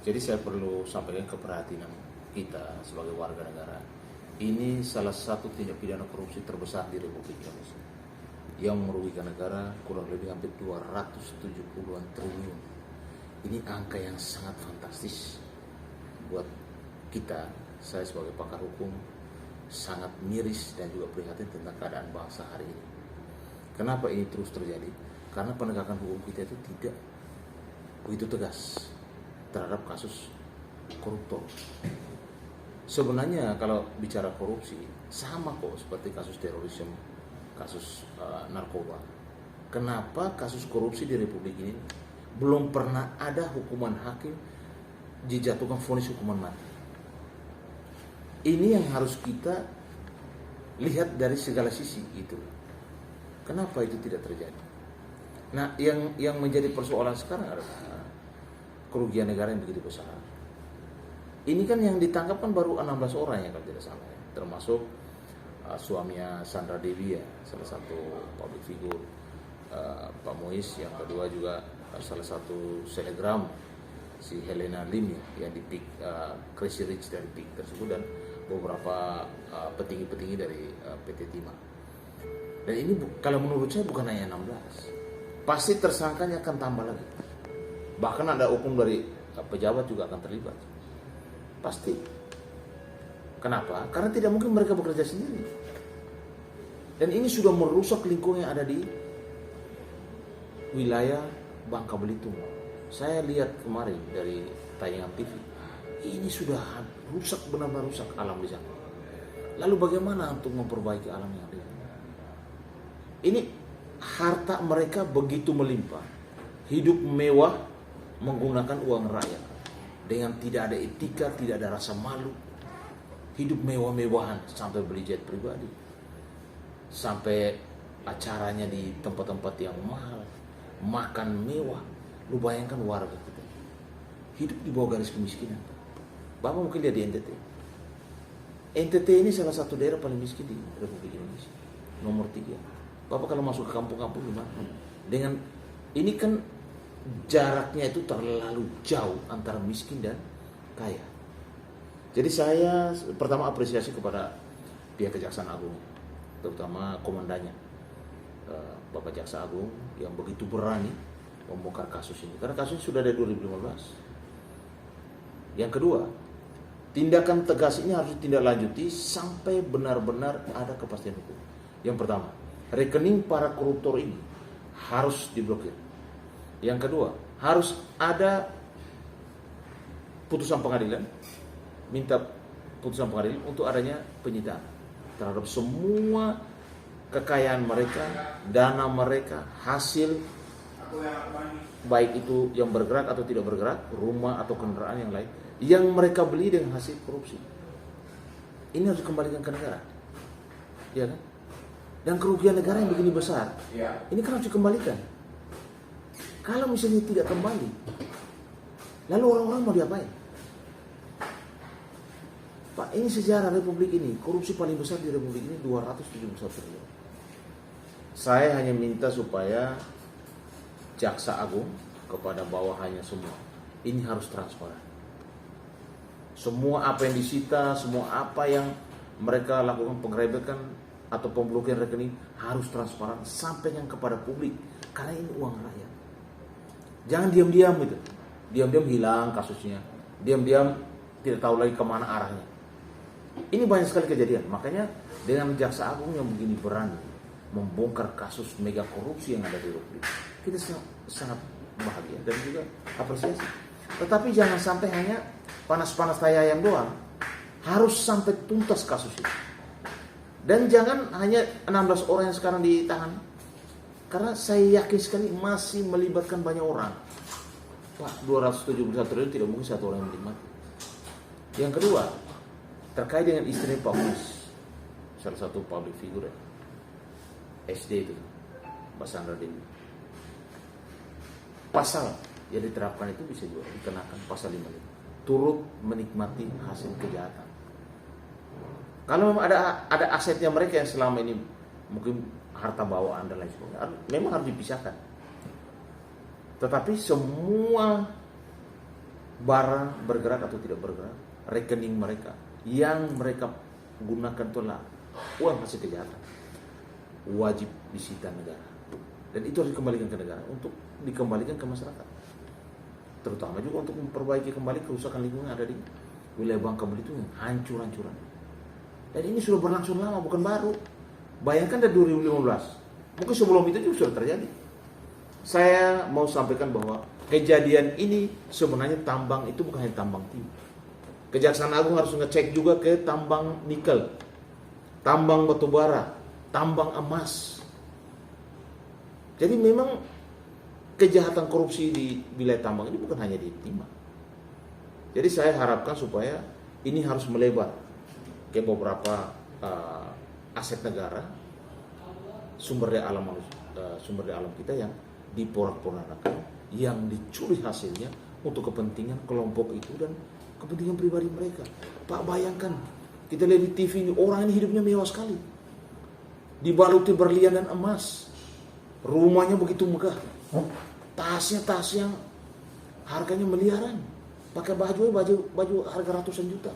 Jadi saya perlu sampaikan keperhatian kita sebagai warga negara. Ini salah satu tindak pidana korupsi terbesar di Republik Indonesia yang merugikan negara kurang lebih hampir 270-an triliun. Ini angka yang sangat fantastis buat kita. Saya sebagai pakar hukum sangat miris dan juga prihatin tentang keadaan bangsa hari ini. Kenapa ini terus terjadi? Karena penegakan hukum kita itu tidak begitu tegas terhadap kasus koruptor. Sebenarnya kalau bicara korupsi sama kok seperti kasus terorisme, kasus narkoba. Kenapa kasus korupsi di Republik ini belum pernah ada hukuman hakim dijatuhkan vonis hukuman mati? Ini yang harus kita lihat dari segala sisi itu. Kenapa itu tidak terjadi? Nah, yang menjadi persoalan sekarang adalah kerugian negara yang begitu besar. Ini kan yang ditangkap kan baru 16 orang ya kalau tidak salah ya. Termasuk suaminya Sandra Dewi ya, salah satu public figure, Pak Muiz, yang kedua juga salah satu selebgram si Helena Lim ya, yang di PIK, Crazy Rich dari PIK tersebut, dan beberapa petinggi-petinggi dari PT Timah. Dan ini kalau menurut saya bukan hanya 16, pasti tersangkanya akan tambah lagi. Bahkan ada hukum dari pejabat juga akan terlibat. Pasti. Kenapa? Karena tidak mungkin mereka bekerja sendiri. Dan ini sudah merusak lingkungan yang ada di wilayah Bangka Belitung. Saya lihat kemarin dari tayangan TV. Ini sudah rusak, benar-benar rusak alam di sana. Lalu bagaimana untuk memperbaiki alam yang ada? Ini harta mereka begitu melimpah, hidup mewah menggunakan uang rakyat dengan tidak ada etika, tidak ada rasa malu, hidup mewah-mewahan sampai beli jet pribadi, sampai acaranya di tempat-tempat yang mahal, makan mewah. Lu bayangkan warga kita hidup di bawah garis kemiskinan. Bapak mungkin lihat di NTT. NTT ini salah satu daerah paling miskin di Republik Indonesia, nomor 3. Bapak kalau masuk ke kampung-kampung gimana? Dengan ini kan jaraknya itu terlalu jauh antara miskin dan kaya. Jadi saya pertama apresiasi kepada pihak Kejaksaan Agung, terutama komandannya, Bapak Jaksa Agung, yang begitu berani membongkar kasus ini. Karena kasus ini sudah dari 2015. Yang kedua, tindakan tegas ini harus ditindaklanjuti sampai benar-benar ada kepastian hukum. Yang pertama, rekening para koruptor ini harus diblokir. Yang kedua, harus ada putusan pengadilan, minta putusan pengadilan untuk adanya penyitaan terhadap semua kekayaan mereka, dana mereka, hasil baik itu yang bergerak atau tidak bergerak, rumah atau kendaraan yang lain yang mereka beli dengan hasil korupsi. Ini harus dikembalikan ke negara, ya kan? Dan kerugian negara yang begini besar, ini kan harus dikembalikan. Kalau misalnya tidak kembali, lalu orang-orang mau diapain? Pak, ini sejarah Republik ini, korupsi paling besar di Republik ini 271 triliun. Saya hanya minta supaya Jaksa Agung kepada bawahannya semua, ini harus transparan. Semua apa yang disita, semua apa yang mereka lakukan penggerebekan atau pemblokiran rekening harus transparan sampai yang kepada publik, karena ini uang rakyat. Jangan diam-diam gitu, diam-diam hilang kasusnya, diam-diam tidak tahu lagi kemana arahnya. Ini banyak sekali kejadian. Makanya dengan Jaksa Agung yang begini berani membongkar kasus mega korupsi yang ada di Republik, kita sangat bahagia dan juga apresiasi. Tetapi jangan sampai hanya panas-panas tai ayam doang, harus sampai tuntas kasus ini. Dan jangan hanya 16 orang yang sekarang ditahan, karena saya yakin sekali masih melibatkan banyak orang. Pak, 271 triliun tidak mungkin satu orang yang menikmati. Yang kedua, terkait dengan istri Pak Muiz, salah satu public figure SD itu, Mbak Sandra Dewi. Pasal yang diterapkan itu bisa juga dikenakan pasal 55, turut menikmati hasil kejahatan. Kalau memang ada asetnya mereka yang selama ini mungkin harta bawaan dan lain sebagainya, memang harus dipisahkan. Tetapi semua barang bergerak atau tidak bergerak, rekening mereka yang mereka gunakan itulah uang hasil kejahatan, wajib disita negara, dan itu harus dikembalikan ke negara untuk dikembalikan ke masyarakat, terutama juga untuk memperbaiki kembali kerusakan lingkungan yang ada di wilayah Bangka Belitung yang hancur-hancuran. Dan ini sudah berlangsung lama, bukan baru. Bayangkan dari 2015, mungkin sebelum itu juga sudah terjadi. Saya mau sampaikan bahwa kejadian ini sebenarnya tambang itu bukan hanya tambang timah. Kejaksaan Agung harus ngecek juga ke tambang nikel, tambang batubara, tambang emas. Jadi memang kejahatan korupsi di wilayah tambang ini bukan hanya di timah. Jadi saya harapkan supaya ini harus melebar ke beberapa aset negara, sumber daya alam kita yang diporak-porandakan, yang dicuri hasilnya untuk kepentingan kelompok itu dan kepentingan pribadi mereka. Pak, bayangkan, kita lihat di TV ini, orang ini hidupnya mewah sekali, dibaluti berlian dan emas, rumahnya begitu megah, tasnya tas yang harganya miliaran, pakai baju harga ratusan juta.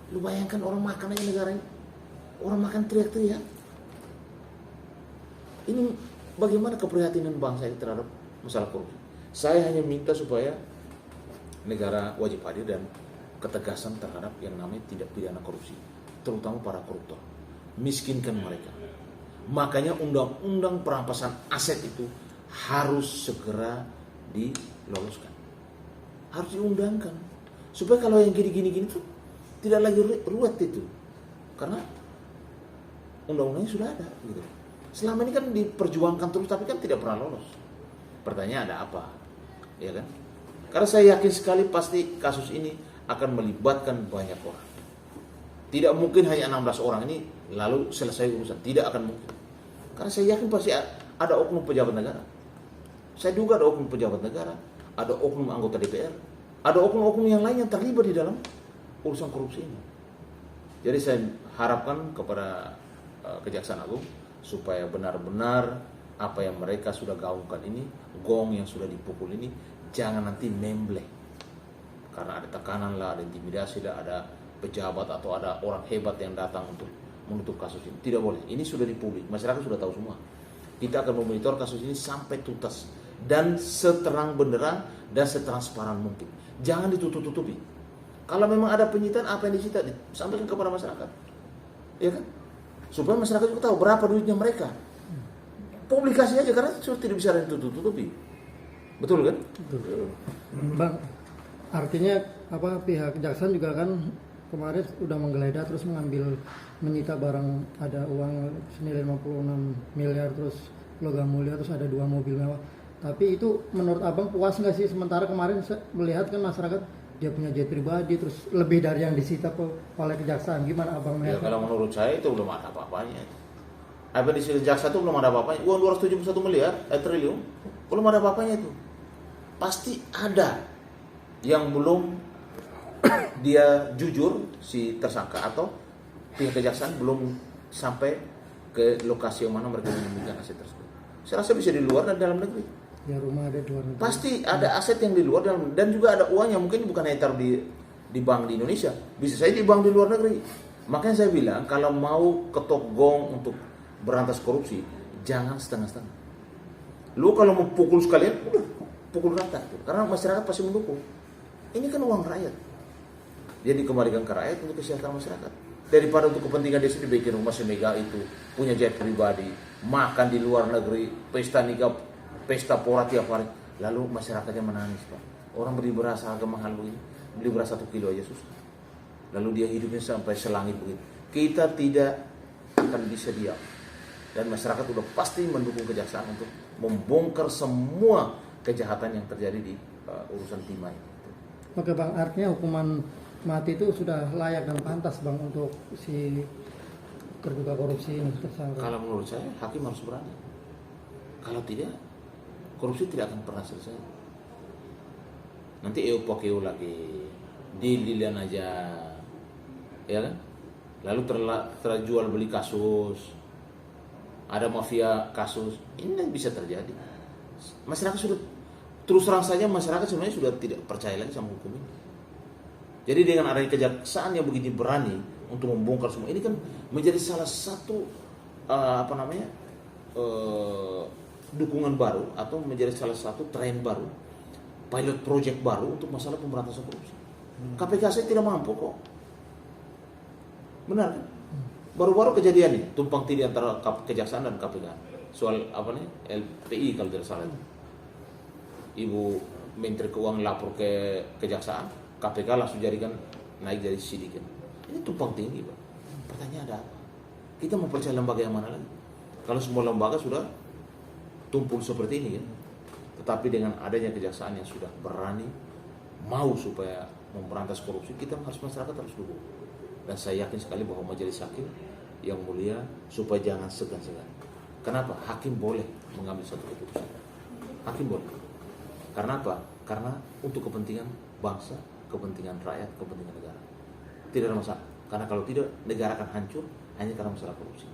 Lu bayangkan orang makan aja negara ini, orang makan teriak-teriak. Ini bagaimana keprihatinan bangsa ini terhadap masalah korupsi. Saya hanya minta supaya negara wajib hadir dan ketegasan terhadap yang namanya tindak pidana korupsi, terutama para koruptor. Miskinkan mereka. Makanya undang-undang perampasan aset itu harus segera diloloskan, harus diundangkan, supaya kalau yang gini-gini itu tidak lagi ruwet itu, karena undang-undangnya sudah ada gitu. Selama ini kan diperjuangkan terus tapi kan tidak pernah lolos. Pertanyaan ada apa? Ya kan? Karena saya yakin sekali pasti kasus ini akan melibatkan banyak orang. Tidak mungkin hanya 16 orang ini lalu selesai urusan, tidak akan mungkin. Karena saya yakin pasti ada oknum pejabat negara. Saya duga ada oknum pejabat negara, ada oknum anggota DPR, ada oknum-oknum yang lain yang terlibat di dalam urusan korupsi ini. Jadi saya harapkan kepada Kejaksaan Agung supaya benar-benar apa yang mereka sudah gaungkan ini, gong yang sudah dipukul ini, jangan nanti membleh. Karena ada tekanan lah, ada intimidasi lah, ada pejabat atau ada orang hebat yang datang untuk menutup kasus ini. Tidak boleh, ini sudah di publik, masyarakat sudah tahu semua. Kita akan memonitor kasus ini sampai tuntas dan seterang benderang dan setransparan mungkin. Jangan ditutup-tutupi. Kalau memang ada penyitaan, apa yang disita disampaikan kepada masyarakat, ya kan? Supaya masyarakat juga tahu berapa duitnya mereka. Publikasi aja, karena sudah tidak bisa ditutup-tutupi. Betul kan? Betul. Bang, artinya pihak kejaksaan juga kan kemarin udah menggeledah terus menyita barang, ada uang senilai 56 miliar, terus logam mulia, terus ada 2 mobil mewah. Tapi itu menurut abang puas nggak sih? Sementara kemarin melihat kan masyarakat dia punya jet pribadi, terus lebih dari yang disita oleh kejaksaan. Gimana abang melihat? Ya, kalau menurut saya itu belum ada apa-apanya. Apa di kejaksaan itu belum ada apa-apanya. Uang 271 miliar, triliun, belum ada apa-apanya itu. Pasti ada yang belum dia jujur si tersangka atau pihak kejaksaan belum sampai ke lokasi yang mana mereka menyembunyikan aset tersebut. Saya rasa bisa di luar dan dalam negeri. Ya, rumah ada di luar negeri. Pasti ada aset yang di luar dan juga ada uang yang mungkin bukan hanya taruh di bank di Indonesia, bisa saja di bank di luar negeri. Makanya saya bilang kalau mau ketok gong untuk berantas korupsi, jangan setengah-setengah. Lu kalau mau pukul sekalian, udah pukul rata, karena masyarakat pasti mendukung. Ini kan uang rakyat, dia dikembalikan ke rakyat untuk kesejahteraan masyarakat. Daripada untuk kepentingan dia sendiri, bikin rumah semega itu, punya jet pribadi, makan di luar negeri, pesta nikah, pesta pora tiap hari, lalu masyarakatnya menangis, Pak. Orang beli beras harga mahal begini, beli beras 1 kilo aja susah. Lalu dia hidupnya sampai selangit begitu. Kita tidak akan bisa diam. Dan masyarakat sudah pasti mendukung kejaksaan untuk membongkar semua kejahatan yang terjadi di urusan timah ini. Oke Bang, artinya hukuman mati itu sudah layak dan pantas Bang untuk si terduga korupsi ini tersangka. Kalau menurut saya hakim harus berani. Kalau tidak, korupsi tidak akan pernah selesai. Nanti pakai lagi, dililan aja, ya kan? Lalu terjual beli kasus, ada mafia kasus, ini bisa terjadi. Masyarakat sudah terus terang saja masyarakat sebenarnya sudah tidak percaya lagi sama hukum ini. Jadi dengan adanya kejaksaan yang begitu berani untuk membongkar semua ini kan menjadi salah satu dukungan baru atau menjadi salah satu tren baru, pilot project baru untuk masalah pemberantasan korupsi. KPK saya tidak mampu kok. Benar kan? Baru-baru kejadian nih, tumpang tindih antara kejaksaan dan KPK. Soal LPI kalau tidak salah itu. Ibu Menteri Keuangan lapor ke kejaksaan, KPK langsung jadikan naik dari sidik. Ini tumpang tindih, Pak. Pertanyaan ada apa? Kita mau percaya lembaga yang mana lagi? Kalau semua lembaga sudah tumpul seperti ini ya. Tetapi dengan adanya kejaksaan yang sudah berani mau supaya memberantas korupsi, kita harus masyarakat harus dukung. Dan saya yakin sekali bahwa majelis hakim yang mulia supaya jangan segan-segan. Kenapa? Hakim boleh mengambil satu keputusan. Hakim boleh. Karena apa? Karena untuk kepentingan bangsa, kepentingan rakyat, kepentingan negara. Tidak ada masalah. Karena kalau tidak, negara akan hancur hanya karena masalah korupsi.